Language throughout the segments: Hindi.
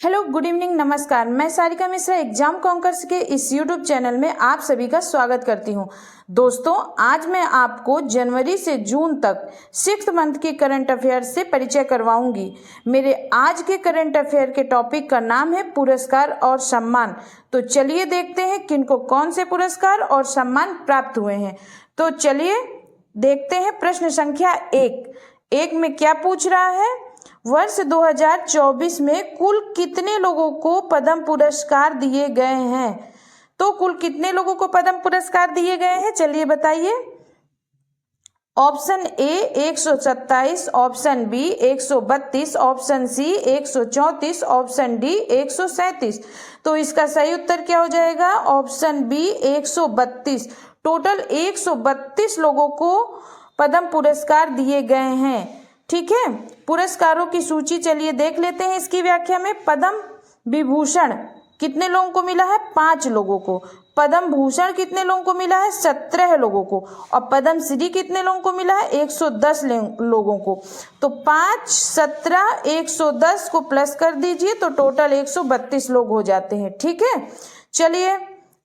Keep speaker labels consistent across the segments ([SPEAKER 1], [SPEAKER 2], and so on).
[SPEAKER 1] हेलो, गुड इवनिंग, नमस्कार। मैं सारिका मिश्रा एग्जाम कॉन्कर्स के इस यूट्यूब चैनल में आप सभी का स्वागत करती हूं। दोस्तों, आज मैं आपको जनवरी से जून तक 6th मंथ के करंट अफेयर से परिचय करवाऊंगी। मेरे आज के करंट अफेयर के टॉपिक का नाम है पुरस्कार और सम्मान। तो चलिए देखते हैं किनको कौन से पुरस्कार और सम्मान प्राप्त हुए हैं। तो चलिए देखते हैं। प्रश्न संख्या 1 में क्या पूछ रहा है? वर्ष 2024 में कुल कितने लोगों को पद्म पुरस्कार दिए गए हैं? तो कुल कितने लोगों को पद्म पुरस्कार दिए गए हैं, चलिए बताइए। Option A 127, option B 132, option C 134, option D 137। तो इसका सही उत्तर क्या हो जाएगा? Option B 132। टोटल 132 लोगों को पद्म पुरस्कार दिए गए हैं। ठीक है, पुरस्कारों की सूची चलिए देख लेते हैं। इसकी व्याख्या में पद्म विभूषण कितने लोगों को मिला है? 5 लोगों को। पद्म भूषण कितने लोगों को मिला है? 17 लोगों को। और पद्म श्री कितने लोगों को मिला है? 110 लोगों को। तो 5, 17, 110 को प्लस कर दीजिए तो टोटल 132 लोग हो जाते हैं। ठीक है, चलिए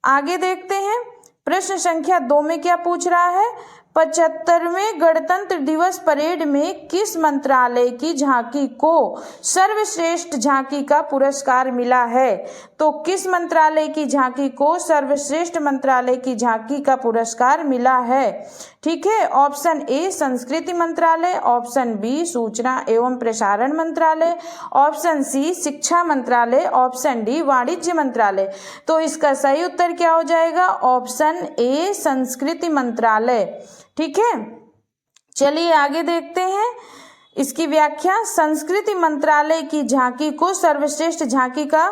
[SPEAKER 1] आगे देखते हैं। प्रश्न संख्या 2 में क्या पूछ रहा है? 75वें गणतंत्र दिवस परेड में किस मंत्रालय की झांकी को सर्वश्रेष्ठ झांकी का पुरस्कार मिला है? तो किस मंत्रालय की झांकी को सर्वश्रेष्ठ मंत्रालय की झांकी का पुरस्कार मिला है? ठीक है, ऑप्शन ए संस्कृति मंत्रालय, ऑप्शन बी सूचना एवं प्रसारण मंत्रालय, ऑप्शन सी शिक्षा मंत्रालय, ऑप्शन डी वाणिज्य मंत्रालय। तो इसका सही उत्तर क्या हो जाएगा? ऑप्शन ए संस्कृति मंत्रालय। ठीक है, चलिए आगे देखते हैं। इसकी व्याख्या, संस्कृति मंत्रालय की झांकी को सर्वश्रेष्ठ झांकी का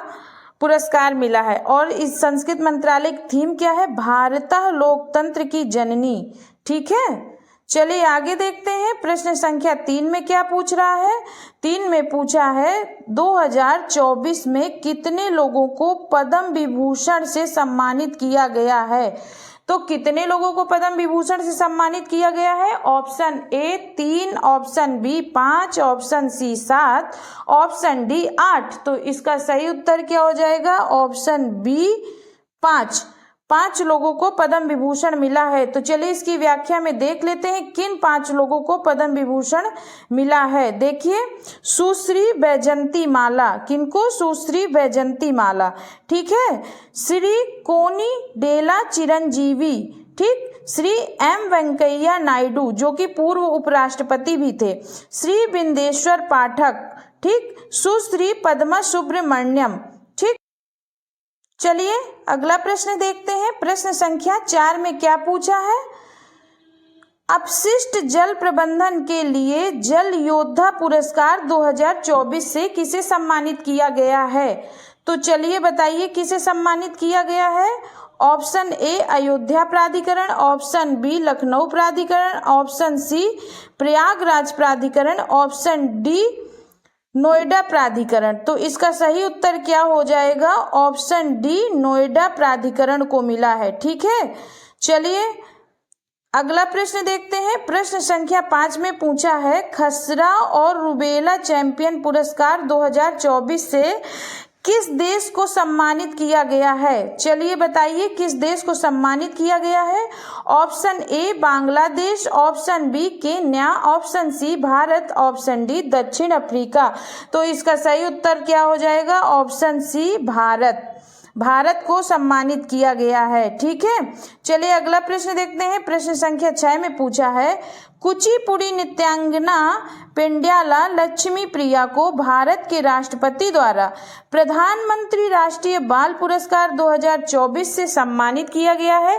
[SPEAKER 1] पुरस्कार मिला है। और इस संस्कृत मंत्रालय की थीम क्या है? भारतः लोकतंत्र की जननी। ठीक है, चलिए आगे देखते हैं। प्रश्न संख्या 3 में क्या पूछ रहा है? 3 में पूछा है 2024 में कितने लोगों को पद्म विभूषण से सम्मानित किया गया है? तो कितने लोगों को पद्म विभूषण से सम्मानित किया गया है? Option A 3, option B 5, option C 7, option D 8। तो इसका सही उत्तर क्या हो जाएगा? ऑप्शन बी 5 लोगों को पद्म विभूषण मिला है। तो चलिए इसकी व्याख्या में देख लेते हैं किन 5 लोगों को पद्म विभूषण मिला है। देखिए, सुश्री वैजयंती माला। किनको? सुश्री वैजयंती माला। ठीक है, श्री कोनी डेला चिरंजीवी। ठीक, श्री एम वेंकैया नायडू जो कि पूर्व उपराष्ट्रपति भी थे, श्री बिंदेश्वर पाठक। ठीक, सुश्री पद्मा सुब्रमण्यम। ठीक, चलिए अगला प्रश्न देखते हैं। प्रश्न संख्या 4 में क्या पूछा है? अपशिष्ट जल प्रबंधन के लिए जल योद्धा पुरस्कार 2024 से किसे सम्मानित किया गया है? तो चलिए बताइए किसे सम्मानित किया गया है। ऑप्शन ए अयोध्या प्राधिकरण, ऑप्शन बी लखनऊ प्राधिकरण, ऑप्शन सी प्रयागराज प्राधिकरण, ऑप्शन डी नोएडा प्राधिकरण। तो इसका सही उत्तर क्या हो जाएगा? ऑप्शन डी नोएडा प्राधिकरण को मिला है। ठीक है, चलिए अगला प्रश्न देखते हैं। प्रश्न संख्या 5 में पूछा है खसरा और रूबेला चैंपियन पुरस्कार 2024 से किस देश को सम्मानित किया गया है? चलिए बताइए किस देश को सम्मानित किया गया है। Option A Bangladesh, option B Kenya, option C Bharat, option D दक्षिण अफ्रीका। तो इसका सही उत्तर क्या हो जाएगा? ऑप्शन सी भारत को सम्मानित किया गया है। ठीक है, चलिए अगला प्रश्न देखते हैं। प्रश्न संख्या 6 में पूछा है कुचिपुड़ी नृत्यांगना पेंड्याला लक्ष्मी प्रिया को भारत के राष्ट्रपति द्वारा प्रधानमंत्री राष्ट्रीय बाल पुरस्कार 2024 से सम्मानित किया गया है।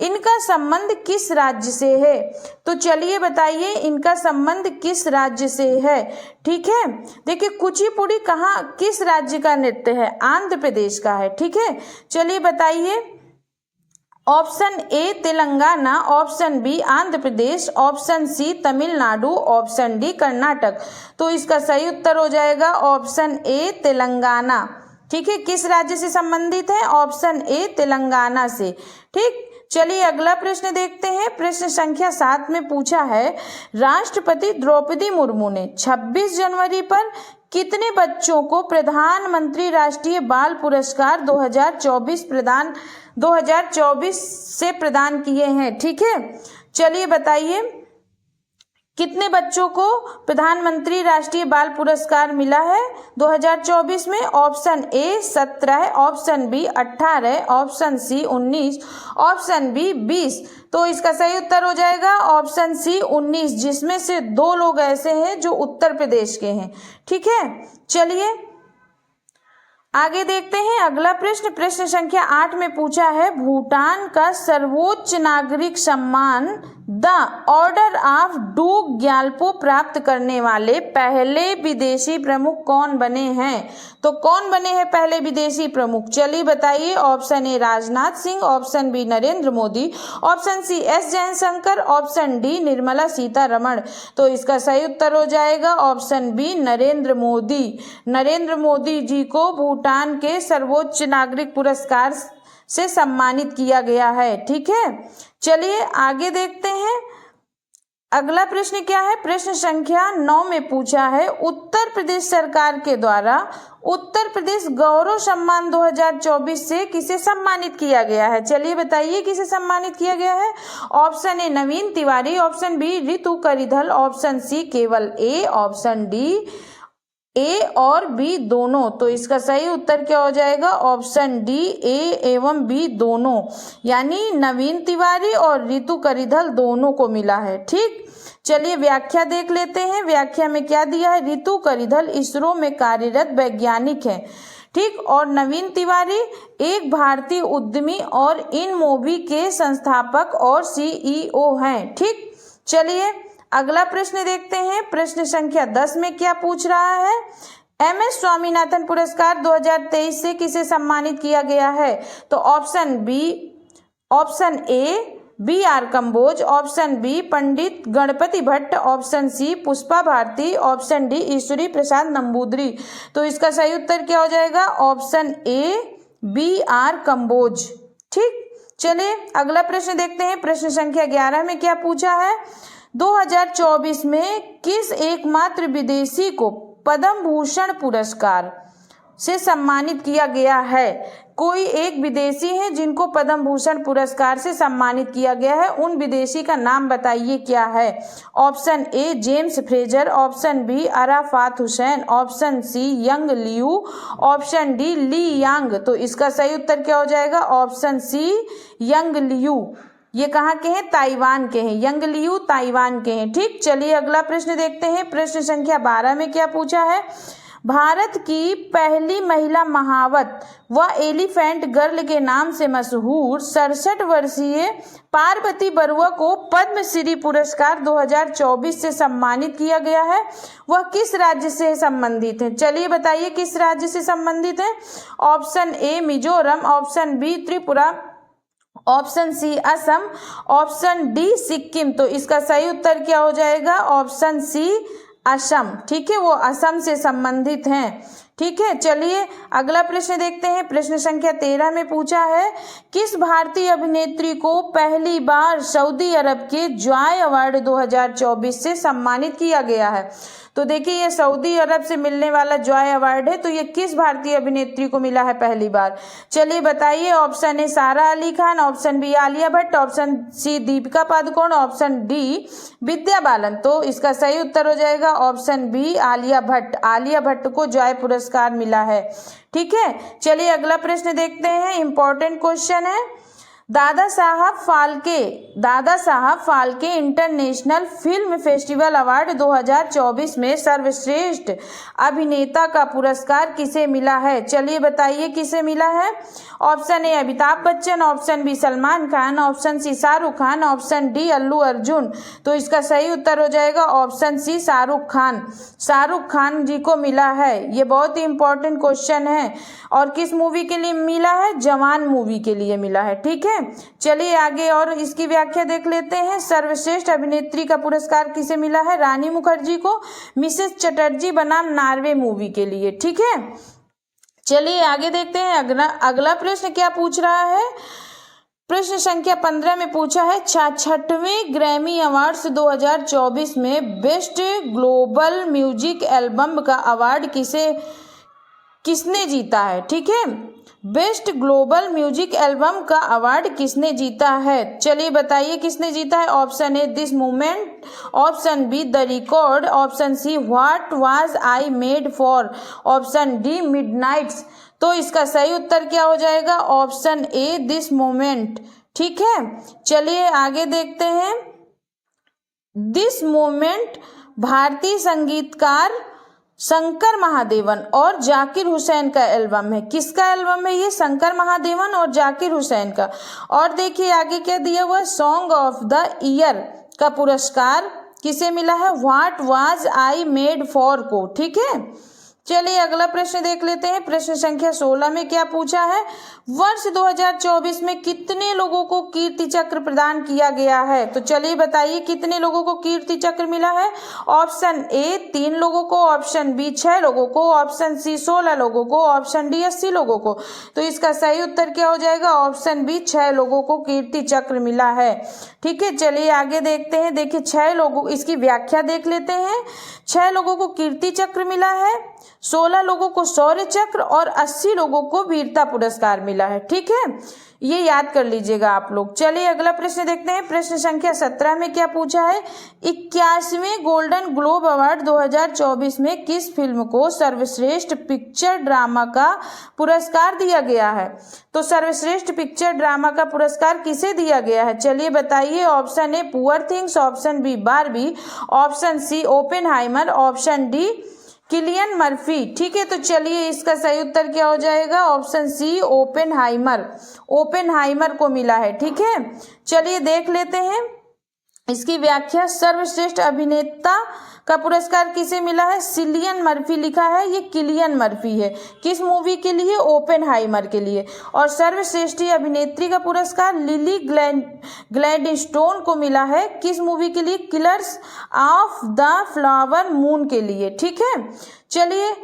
[SPEAKER 1] इनका संबंध किस राज्य से है? तो चलिए बताइए इनका संबंध किस राज्य से है। ठीक है, देखिए कुचिपुड़ी किस राज्य का नृत्य है? आंध्र प्रदेश का है। ठीक है, चलिए बताइए। Option A Telangana, option B Andhra Pradesh, option C Tamil Nadu, option D Karnataka. तो इसका सही उत्तर हो जाएगा ऑप्शन ए तेलंगाना। ठीक है, किस राज्य से संबंधित है? ऑप्शन ए तेलंगाना से। ठीक, चलिए अगला प्रश्न देखते हैं। प्रश्न संख्या 7 में पूछा है राष्ट्रपति द्रौपदी मुर्मू ने 26 जनवरी पर कितने बच्चों को प्रधानमंत्री राष्ट्रीय बाल पुरस्कार 2024 से प्रदान किए हैं? ठीक है, चलिए बताइए कितने बच्चों को प्रधानमंत्री राष्ट्रीय बाल पुरस्कार मिला है 2024 में? Option A 17, option B 18, option C 19, option B 20। तो इसका सही उत्तर हो जाएगा ऑप्शन सी 19, जिसमें से 2 लोग ऐसे हैं जो उत्तर प्रदेश के हैं। ठीक है, चलिए आगे देखते हैं अगला प्रश्न। प्रश्न संख्या 8 में पूछा है, भूटान का सर्वोच्च नागरिक सम्मान the order of do Gyalpo प्राप्त करने वाले पहले विदेशी प्रमुख कौन बने हैं? तो कौन बने हैं पहले विदेशी प्रमुख? चलिए बताइए। Option A Rajnath Singh, option B Narendra Modi, option C S Jaishankar, option D Nirmala Sitharaman. तो इसका सही उत्तर हो जाएगा ऑप्शन बी नरेंद्र मोदी। नरेंद्र मोदी जी को भूटान के सर्वोच्च नागरिक पुरस्कार से सम्मानित किया गया है। ठीक है, चलिए आगे देखते हैं अगला प्रश्न क्या है। प्रश्न संख्या 9 में पूछा है, उत्तर प्रदेश सरकार के द्वारा उत्तर प्रदेश गौरव सम्मान 2024 से किसे सम्मानित किया गया है? चलिए बताइए किसे सम्मानित किया गया है। Option A Naveen Tiwari, option B Ritu Karidhal, option C केवल ए, ऑप्शन डी ए और बी दोनों। तो इसका सही उत्तर क्या हो जाएगा? ऑप्शन डी ए एवं बी दोनों, यानी नवीन तिवारी और रितु करिधल दोनों को मिला है। ठीक, चलिए व्याख्या देख लेते हैं। व्याख्या में क्या दिया है? रितु करिधल इसरो में कार्यरत वैज्ञानिक है। ठीक, और नवीन तिवारी एक भारतीय उद्यमी और इन मूवी के संस्थापक और सीईओ हैं। ठीक, चलिए अगला प्रश्न देखते हैं। प्रश्न संख्या 10 में क्या पूछ रहा है? MS स्वामीनाथन पुरस्कार 2023 से किसे सम्मानित किया गया है? तो option B, option A BR Kamboj, option B Pandit Ganpati Bhatt, option C Pushpa Bharti, option D Ishwari Prasad Namboodiri. तो इसका सही उत्तर क्या हो जाएगा? Option A BR Kamboj. ठीक, चलिए अगला प्रश्न देखते हैं। प्रश्न संख्या 11 में क्या पूछा है? 2024 में किस एकमात्र विदेशी को पद्म भूषण पुरस्कार से सम्मानित किया गया है? कोई एक विदेशी है जिनको पद्म भूषण पुरस्कार से सम्मानित किया गया है, उन विदेशी का नाम बताइए क्या है? Option A James Fraser, option B Arafat Hussain, option C Yang Liu, option D Li Yang. तो इसका सही उत्तर क्या हो जाएगा? Option C Yang Liu. ये कहाँ के हैं? ताइवान के हैं। यंग लियू ताइवान के हैं। ठीक, चलिए अगला प्रश्न देखते हैं। प्रश्न संख्या 12 में क्या पूछा है? भारत की पहली महिला महावत व एलिफेंट गर्ल के नाम से मशहूर 67 वर्षीय पार्वती बरुआ को पद्मश्री पुरस्कार 2024 से सम्मानित किया गया है। वह किस राज्य से संबंधित है? चलिए बताइए किस राज्य से संबंधित है। Option A Mizoram, option B Tripura, option C Assam, option D Sikkim. तो इसका सही उत्तर क्या हो जाएगा? Option C Assam. ठीक है, वो असम से संबंधित हैं। ठीक है, चलिए अगला प्रश्न देखते हैं। प्रश्न संख्या 13 में पूछा है, किस भारतीय अभिनेत्री को पहली बार सऊदी अरब के जॉय अवार्ड 2024 से सम्मानित किया गया है? तो देखिए ये सऊदी अरब से मिलने वाला जॉय अवार्ड है, तो ये किस भारतीय अभिनेत्री को मिला है पहली बार? चलिए बताइए। Option A Sara Ali Khan, option B Alia Bhatt, option C Deepika Padukone, option D Vidya Balan. तो इसका सही उत्तर हो जाएगा ऑप्शन बी आलिया भट्ट। आलिया भट्ट को जॉय पुरस्कार मिला है। ठीक है, चलिए अगला प्रश्न देखते हैं। इंपॉर्टेंट क्वेश्चन है। Dada Saheb Phalke international film festival award 2024 में सर्वश्रेष्ठ अभिनेता का पुरस्कार किसे मिला है? चलिए बताइए किसे मिला है। Option A Amitabh Bachchan, option B Salman Khan, option C Shahrukh Khan, option D Allu Arjun. तो इसका सही उत्तर हो जाएगा ऑप्शन सी शाहरुख खान। शाहरुख खान जी को मिला है। ये बहुत ही इंपॉर्टेंट क्वेश्चन है। और किस मूवी के लिए मिला है? जवान मूवी के लिए मिला है। ठीक है, चलिए आगे और इसकी व्याख्या देख लेते हैं। सर्वश्रेष्ठ अभिनेत्री का पुरस्कार किसे मिला है? रानी मुखर्जी को, मिसेस चटर्जी बनाम नार्वे मूवी के लिए। ठीक है, चलिए आगे देखते हैं। अगला प्रश्न क्या पूछ रहा है? प्रश्न संख्या 15 में पूछा है 66वें ग्रैमी अवार्ड्स 2024 में बेस्ट ग्लोबल म्यूजिक एल्बम का अवार्ड किसने जीता है। ठीक है, बेस्ट ग्लोबल म्यूजिक एल्बम का अवार्ड किसने जीता है, चलिए बताइए किसने जीता है। Option A this moment, option be the record, option see what was I made for, option D Midnights. तो इसका सही उत्तर क्या हो जाएगा, ऑप्शन ए दिस मोमेंट। ठीक है, चलिए आगे देखते हैं। दिस मोमेंट भारतीय संगीतकार शंकर महादेवन और जाकिर हुसैन का एल्बम है। किसका एल्बम है ये, शंकर महादेवन और जाकिर हुसैन का। और देखिए आगे क्या दिया हुआ है, सॉन्ग ऑफ द ईयर का पुरस्कार किसे मिला है, what was I made for को। ठीक है, चलिए अगला प्रश्न देख लेते हैं। प्रश्न संख्या 16 में क्या पूछा है, वर्ष 2024 में कितने लोगों को कीर्ति चक्र प्रदान किया गया है। तो चलिए बताइए कितने लोगों को कीर्ति चक्र मिला है। ऑप्शन ए 3 लोगों को, ऑप्शन बी 6 लोगों को, ऑप्शन सी 16 लोगों को, ऑप्शन डी 80 लोगों को। तो इसका सही उत्तर क्या हो जाएगा, ऑप्शन बी 6 लोगों को कीर्ति चक्र मिला है। ठीक है, चलिए आगे देखते हैं। देखिए 6 लोगों, इसकी व्याख्या देख लेते हैं। 6 लोगों को कीर्ति चक्र मिला है, 16 लोगों को शौर्य चक्र और 80 लोगों को वीरता पुरस्कार मिला है। ठीक है, ये याद कर लीजिएगा आप लोग। चलिए अगला प्रश्न देखते हैं। प्रश्न संख्या 17 में क्या पूछा है, 81वें गोल्डन ग्लोब अवार्ड 2024 में किस फिल्म को सर्वश्रेष्ठ पिक्चर ड्रामा का पुरस्कार दिया गया है। तो सर्वश्रेष्ठ पिक्चर ड्रामा का पुरस्कार किसे दिया गया है, चलिए बताइए। Option A poor things, option B Barbie, option C Oppenheimer, option D Cillian Murphy. ठीक है, तो चलिए इसका सही उत्तर क्या हो जाएगा, ऑप्शन सी ओपेनहाइमर। ओपेनहाइमर को मिला है। ठीक है, चलिए देख लेते हैं इसकी व्याख्या। सर्वश्रेष्ठ अभिनेता का पुरस्कार किसे मिला है, सिलियन मर्फी लिखा है, ये किलियन मर्फी है। किस मूवी के लिए, ओपेनहाइमर के लिए। और सर्वश्रेष्ठ अभिनेत्री का पुरस्कार लिली ग्लैडस्टोन को मिला है। किस मूवी के लिए, killers of the flower moon के लिए। ठीक है, चलिए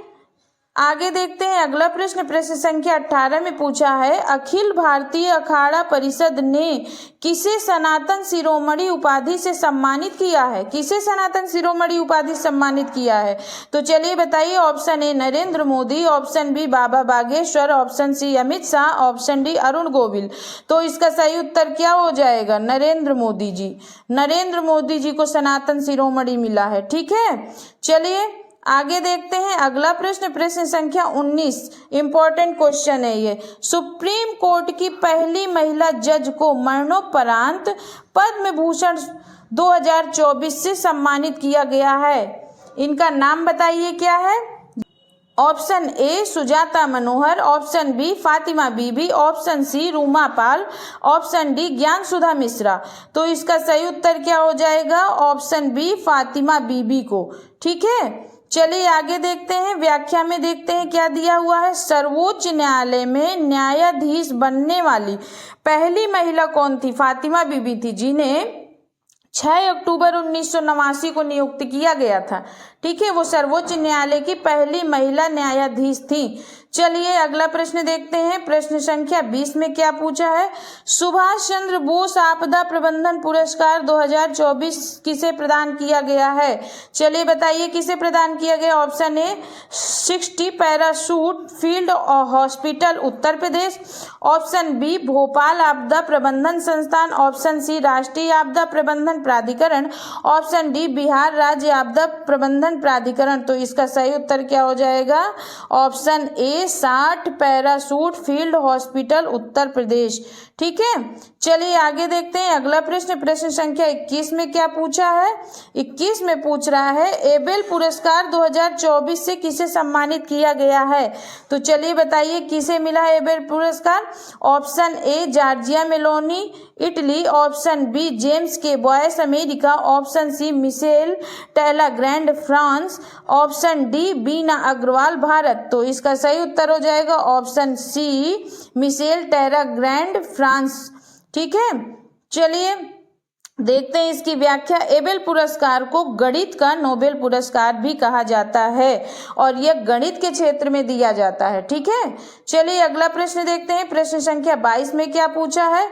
[SPEAKER 1] आगे देखते हैं अगला प्रश्न। प्रश्न संख्या 18 में पूछा है, अखिल भारतीय अखाड़ा परिषद ने किसे सनातन शिरोमणि उपाधि से सम्मानित किया है। किसे सनातन शिरोमणि उपाधि से सम्मानित किया है, तो चलिए बताइए। Option A Narendra Modi, option B Baba Bageshwar, option C Amit Shah, option D Arun Govil. तो इसका सही उत्तर क्या हो जाएगा, नरेंद्र मोदी जी। नरेंद्र मोदी जी को सनातन शिरोमणि मिला है। ठीक है, चलिए आगे देखते हैं अगला प्रश्न। प्रश्न संख्या 19 इंपॉर्टेंट क्वेश्चन है ये। सुप्रीम कोर्ट की पहली महिला जज को मरणोपरांत पद्म भूषण 2024 से सम्मानित किया गया है। इनका नाम बताइए क्या है। Option A Sujata Manohar, option B Fatima Bibi, option C Ruma Pal, option D Gyan Sudha Mishra. तो इसका सही उत्तर क्या हो जाएगा, ऑप्शन बी फातिमा बीबी को। ठीक है, चलिए आगे देखते हैं। व्याख्या में देखते हैं क्या दिया हुआ है। सर्वोच्च न्यायालय में न्यायाधीश बनने वाली पहली महिला कौन थी, फातिमा बीबी थी, जिन्हें 6 अक्टूबर 1989 को नियुक्त किया गया था। ठीक है, वो सर्वोच्च न्यायालय की पहली महिला न्यायाधीश थी। चलिए अगला प्रश्न देखते हैं। प्रश्न संख्या 20 में क्या पूछा है, सुभाष चंद्र बोस आपदा प्रबंधन पुरस्कार 2024 किसे प्रदान किया गया है। चलिए बताइए किसे प्रदान किया गया। Option A 60 parachute field hospital Uttar Pradesh, option B Bhopal आपदा प्रबंधन संस्थान, ऑप्शन सी राष्ट्रीय आपदा प्रबंधन प्राधिकरण, ऑप्शन डी बिहार राज्य आपदा प्रबंधन प्राधिकरण। तो इसका सही उत्तर क्या हो जाएगा, option A 60 parachute field hospital Uttar Pradesh. ठीक है, चलिए आगे देखते हैं अगला प्रश्न। प्रश्न संख्या 21 में क्या पूछा है। 21 में पूछ रहा है, एबेल पुरस्कार 2024 से किसे सम्मानित किया गया है। तो चलिए बताइए किसे मिला है एबेल पुरस्कार। Option A Giorgia Meloni Italy, option B James K Boyce America, option C Michel Talagrand France, option D Bina Agarwal Bharat. तो इसका सही उत्तर हो जाएगा option C Michel Talagrand France. ठीक है, चलिए देखते हैं इसकी व्याख्या। एबेल पुरस्कार को गणित का नोबेल पुरस्कार भी कहा जाता है और यह गणित के क्षेत्र में दिया जाता है। ठीक है, चलिए अगला प्रश्न देखते हैं। प्रश्न संख्या 22 में क्या पूछा है,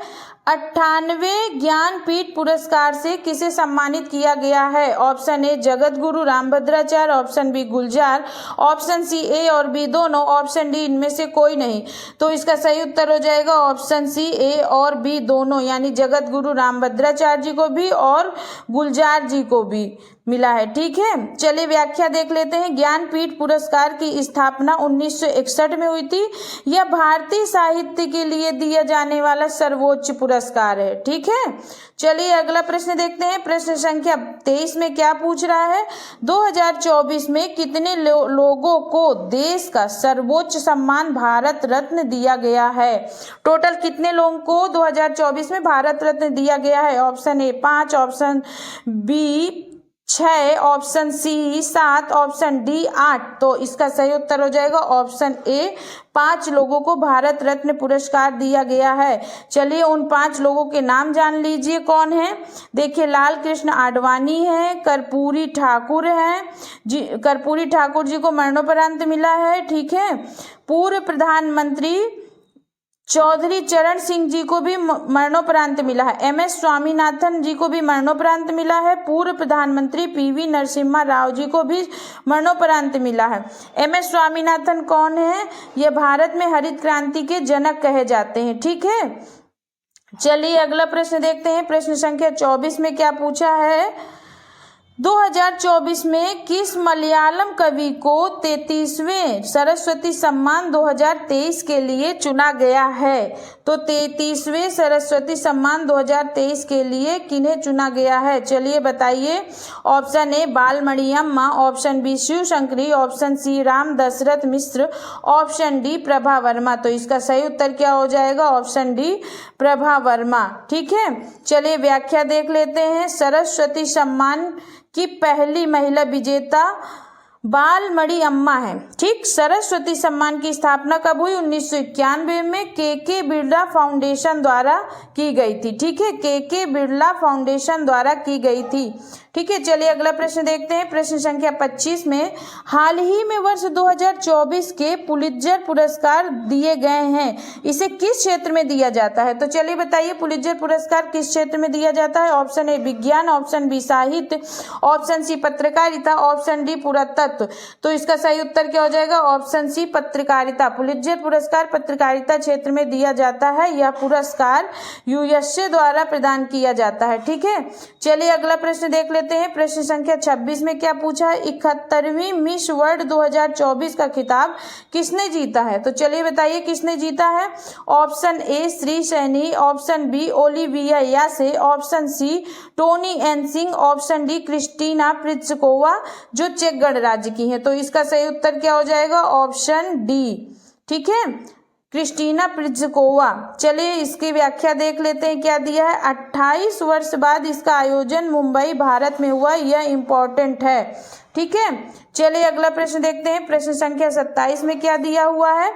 [SPEAKER 1] 98वें ज्ञानपीठ पुरस्कार से किसे सम्मानित किया गया है? ऑप्शन ए जगत गुरु रामभद्राचार्य, ऑप्शन बी गुलजार, ऑप्शन सी ए और बी दोनों, ऑप्शन डी इनमें से कोई नहीं। तो इसका सही उत्तर हो जाएगा ऑप्शन सी ए और बी दोनों, यानी जगत गुरु रामभद्राचार्य जी को भी और गुलजार जी को भी मिला है। ठीक है, चलिए व्याख्या देख लेते हैं। ज्ञानपीठ पुरस्कार की स्थापना 1961 में हुई थी। यह भारतीय साहित्य के लिए दिया जाने वाला सर्वोच्च पुरस्कार है। ठीक है, चलिए अगला प्रश्न देखते हैं। प्रश्न संख्या 23 में क्या पूछ रहा है? 2024 में कितने लोगों को देश का सर्वोच्च सम्मान भारत रत्न दिया गया है? टोटल कितने लोगों को 2024 में भारत रत्न दिया गया है? Option A 5, option B 6, option C 7, option D 8। तो इसका सही उत्तर हो जाएगा ऑप्शन ए, 5 लोगों को भारत रत्न पुरस्कार दिया गया है। चलिए उन 5 लोगों के नाम जान लीजिए कौन है। देखिए, लाल कृष्ण आडवाणी है, कर्पूरी ठाकुर है जी, कर्पूरी ठाकुर जी को मरणोपरांत मिला है। ठीक है, पूर्व प्रधानमंत्री चौधरी चरण सिंह जी को भी मरणोपरांत मिला है। MS स्वामीनाथन जी को भी मरणोपरांत मिला है। पूर्व प्रधानमंत्री PV नरसिम्हा राव जी को भी मरणोपरांत मिला है। MS स्वामीनाथन कौन है? ये भारत में हरित क्रांति के जनक कहे जाते हैं। ठीक है, चलिए अगला प्रश्न देखते हैं। प्रश्न संख्या 24 में क्या पूछा है? 2024 में किस मलयालम कवि को 33वें सरस्वती सम्मान 2023 के लिए चुना गया है? तो 33वें सरस्वती सम्मान 2023 के लिए किन्हें चुना गया है? चलिए बताइए। Option A Balamani Amma, option B Shiv Shankari, option C Ram Dashrath Mishra, option D Prabha Varma. तो इसका सही उत्तर क्या हो जाएगा? Option D Prabha Varma. ठीक है, चलिए व्याख्या देख लेते हैं। सरस्वती सम्मान की पहली महिला विजेता बालमणि अम्मा है। ठीक, सरस्वती सम्मान की स्थापना कब हुई? 1991 में के बिरला फाउंडेशन द्वारा की गई थी। ठीक है, के बिरला फाउंडेशन द्वारा की गई थी। ठीक है, चलिए अगला प्रश्न देखते हैं। प्रश्न संख्या 25 में हाल ही में वर्ष 2024 के पुलित्जर पुरस्कार दिए गए हैं। इसे किस क्षेत्र में दिया जाता है? तो चलिए बताइए, पुलित्जर पुरस्कार किस क्षेत्र में दिया जाता है? ऑप्शन ए विज्ञान, ऑप्शन बी साहित्य, ऑप्शन सी पत्रकारिता, ऑप्शन डी पुरातत्व। तो इसका सही उत्तर क्या हो जाएगा? ऑप्शन सी पत्रकारिता। पुलित्जर पुरस्कार पत्रकारिता क्षेत्र में दिया जाता है। यह पुरस्कार USA द्वारा प्रदान किया जाता है। ठीक है, चलिए अगला प्रश्न देख लेते हैं। प्रश्न संख्या 26 में क्या पूछा है? 71वीं मिस वर्ल्ड 2024 का खिताब किसने जीता है? तो चलिए बताइए किसने जीता है। Option A Sri Saini, option B Olivia Yace, option C Toni Ann Singh, option D Krystyna Pyszkova जो चेक गणराज्य की है। तो इसका सही उत्तर क्या हो जाएगा? Option D. ठीक है, क्रिस्टीना प्लिस्कोवा। चलिए इसकी व्याख्या देख लेते हैं क्या दिया है। 28 वर्ष बाद इसका आयोजन मुंबई भारत में हुआ, यह इंपॉर्टेंट है। ठीक है, चलिए अगला प्रश्न देखते हैं। प्रश्न संख्या 27 में क्या दिया हुआ है?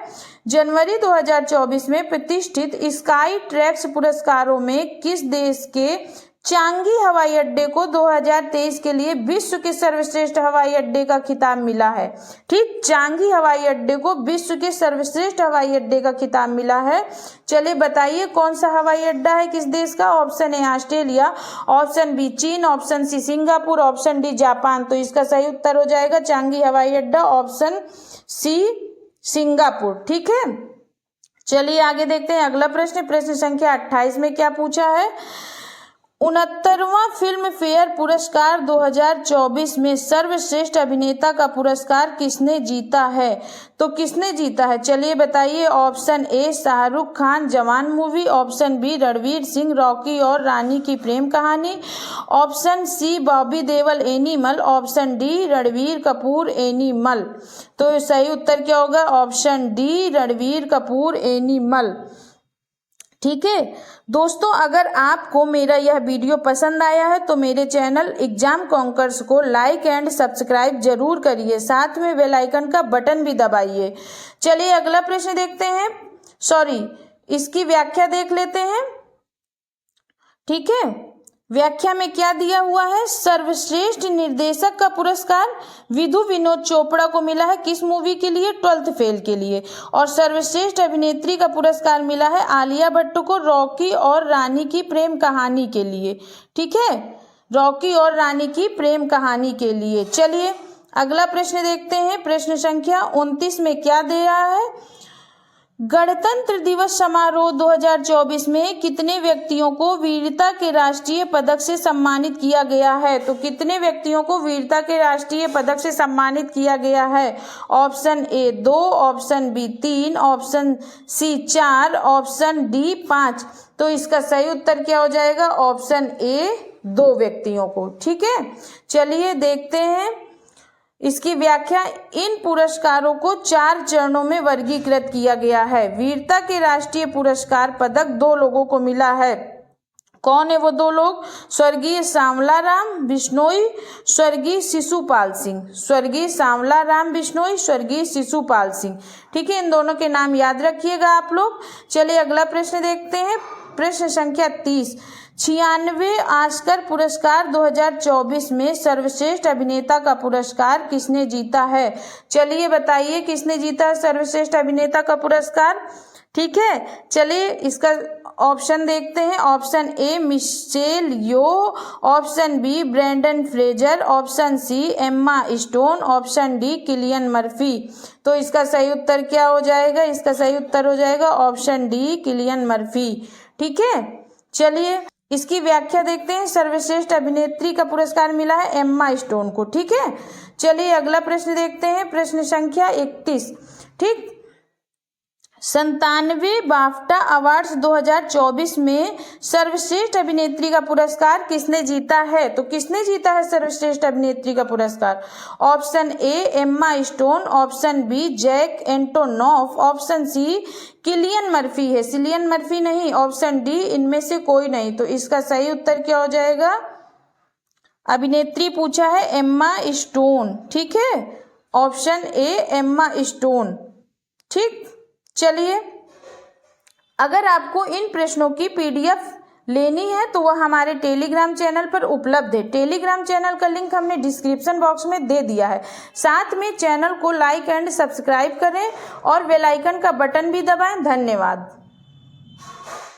[SPEAKER 1] जनवरी 2024 में प्रतिष्ठित स्काई ट्रैक्स पुरस्कारों में किस देश के चांगी हवाई अड्डे को 2023 के लिए विश्व के सर्वश्रेष्ठ हवाई अड्डे का खिताब मिला है? ठीक, चांगी हवाई अड्डे को विश्व के सर्वश्रेष्ठ हवाई अड्डे का खिताब मिला है। चलिए बताइए कौन सा हवाई अड्डा है, किस देश का? Option A Australia, option B चीन, option C Singapore, option D जापान। तो इसका सही उत्तर हो जाएगा चांगी हवाई अड्डा, ऑप्शन सी सिंगापुर। ठीक है, चलिए आगे देखते हैं अगला प्रश्न। प्रश्न संख्या 28 में क्या पूछा है? 69वां फिल्म फेयर पुरस्कार 2024 में सर्वश्रेष्ठ अभिनेता का पुरस्कार किसने जीता है? तो किसने जीता है? चलिए बताइए। ऑप्शन ए Shahrukh Khan Jawan movie, option B Ranveer Singh Rocky Aur Rani Kii Prem Kahaani, option C Bobby Deol Animal, option D Ranveer Kapoor Animal. तो सही उत्तर क्या होगा? Option D Ranveer Kapoor Animal. ठीक है दोस्तों, अगर आपको मेरा यह वीडियो पसंद आया है तो मेरे चैनल एग्जाम कॉन्कर्स को लाइक एंड सब्सक्राइब जरूर करिए, साथ में बेल आइकन का बटन भी दबाइए। चलिए अगला प्रश्न देखते हैं, इसकी व्याख्या देख लेते हैं। ठीक है, व्याख्या में क्या दिया हुआ है? सर्वश्रेष्ठ निर्देशक का पुरस्कार विधु विनोद चोपड़ा को मिला है किस मूवी के लिए? 12th फेल के लिए। और सर्वश्रेष्ठ अभिनेत्री का पुरस्कार मिला है आलिया भट्ट को रॉकी और रानी की प्रेम कहानी के लिए। ठीक है, रॉकी और रानी की प्रेम कहानी के लिए। चलिए अगला प्रश्न देखते हैं। प्रश्न संख्या 29 में क्या दे रहा है? गणतंत्र दिवस समारोह 2024 में कितने व्यक्तियों को वीरता के राष्ट्रीय पदक से सम्मानित किया गया है? तो कितने व्यक्तियों को वीरता के राष्ट्रीय पदक से सम्मानित किया गया है? Option A 2, option B 3, option C 4, option D 5। तो इसका सही उत्तर क्या हो जाएगा? ऑप्शन ए 2 व्यक्तियों को। ठीक है, चलिए देखते हैं इसकी व्याख्या। इन पुरस्कारों को 4 चरणों में वर्गीकृत किया गया है। वीरता के राष्ट्रीय पुरस्कार पदक 2 लोगों को मिला है। कौन है वो 2 लोग? स्वर्गीय सांवलाराम बिश्नोई, स्वर्गीय शिशुपाल सिंह। स्वर्गीय सांवलाराम बिश्नोई, स्वर्गीय शिशुपाल सिंह। ठीक है, इन दोनों के नाम याद रखिएगा आप लोग। चलिए अगला प्रश्न देखते हैं। प्रश्न संख्या 30। 96वें ऑस्कर पुरस्कार 2024 में सर्वश्रेष्ठ अभिनेता का पुरस्कार किसने जीता है? चलिए बताइए किसने जीता है सर्वश्रेष्ठ अभिनेता का पुरस्कार? ठीक है, चलिए इसका ऑप्शन देखते हैं। Option A Michelle Yeoh, option B Brendan Fraser, option C Emma Stone, option D Cillian Murphy. तो इसका सही उत्तर क्या हो जाएगा? इसका सही उत्तर हो जाएगा ऑप्शन डी किलियन मर्फी। ठीक है, चलिए इसकी व्याख्या देखते हैं। सर्वश्रेष्ठ अभिनेत्री का पुरस्कार मिला है एम्मा स्टोन को। ठीक है, चलिए अगला प्रश्न देखते हैं। प्रश्न संख्या 31। ठीक, 97वें बाफ्टा अवार्ड्स 2024 में सर्वश्रेष्ठ अभिनेत्री का पुरस्कार किसने जीता है? तो किसने जीता है सर्वश्रेष्ठ अभिनेत्री का पुरस्कार? Option A Emma Stone, option B Jack Antonoff, option C Cillian Murphy है। सिलियन मर्फी नहीं, ऑप्शन डी इनमें से कोई नहीं। तो इसका सही उत्तर क्या हो जाएगा? अभिनेत्री पूछा है एम्मा स्टोन। ठीक है, ऑप्शन ए एम्मा स्टोन। ठीक, चलिए अगर आपको इन प्रश्नों की PDF लेनी है तो वह हमारे टेलीग्राम चैनल पर उपलब्ध है। टेलीग्राम चैनल का लिंक हमने डिस्क्रिप्शन बॉक्स में दे दिया है। साथ में चैनल को लाइक एंड सब्सक्राइब करें और बेल आइकन का बटन भी दबाएं। धन्यवाद।